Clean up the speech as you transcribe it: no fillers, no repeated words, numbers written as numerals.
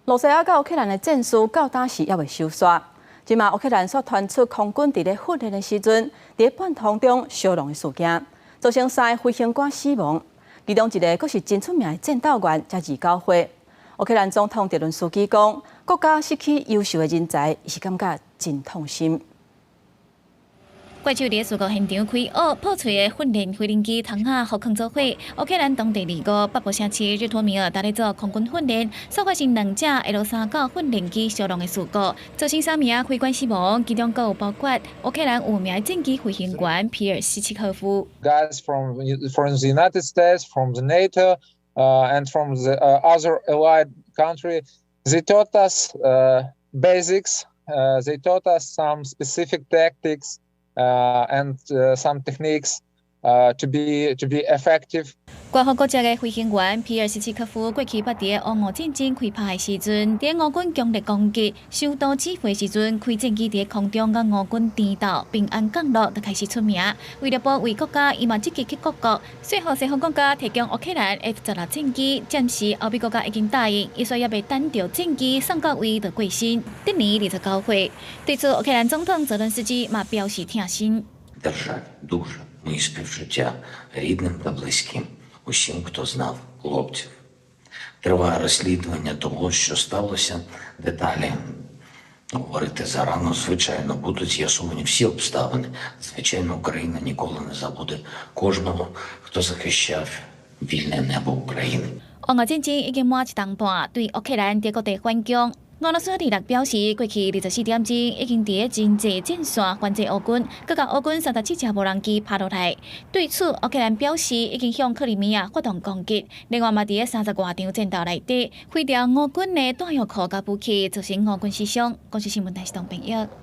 罗西亚甲乌克兰的战事到当时还未收煞。即马乌克兰所传出空军伫咧训练的时阵，伫半途中烧农的事件，造成3个飞行官死亡，其中一个阁是真出名的战斗员，才29岁。乌克兰总统泽伦斯基讲，国家失去优秀的人才，伊是感觉真痛心。怪兽伫事故现场开学破碎的训练飞行机窗下互坑做火。乌克兰当地25北部城市日托米尔在咧做空军训练，所发生2架 L-39训练机烧农的事故，造成3名飞官死亡，其中阁有包括乌克兰5名战机飞行员皮尔斯契科夫。Guys from the United States, from the NATO, and from the other allied country, they taught us basics. They taught us some specific tactics. And some techniques to be effective. 国防国家的飞行员皮尔斯契科夫过去捌伫俄乌战争开拍的时阵，伫俄军强烈攻击、首都指挥时阵，开战机伫空中甲俄军颠倒，平安降落就开始出名。为了保卫国家，伊嘛积极去各国，说服西方国家提供乌克兰 F-16战机。暂时欧美国家已经答应，伊说也未等到战机送到位就过身。今年29岁，对此乌克兰总统泽伦斯基嘛表示痛心。Державі дуже мої співчуття рідним та близьким, усім, хто знав хлопців. Триває розслідування того, що сталося. Деталі говорити зарано, звичайно, будуть з'ясовані всі обставини. Звичайно, Україна ніколи не забуде кожного, хто захищав вільне небо України. 俄乌战争已经满1年半，对乌克兰伫各地反攻。俄罗斯26表示，过去24点钟已经伫真济战线反制乌军，佮甲乌军37架无人机拍落来。对此，乌克兰表示已经向克里米亚发动攻击，另外嘛伫30外场战斗内底毁掉俄军的弹药库甲武器，造成俄军死伤。公司新闻台是唐平一。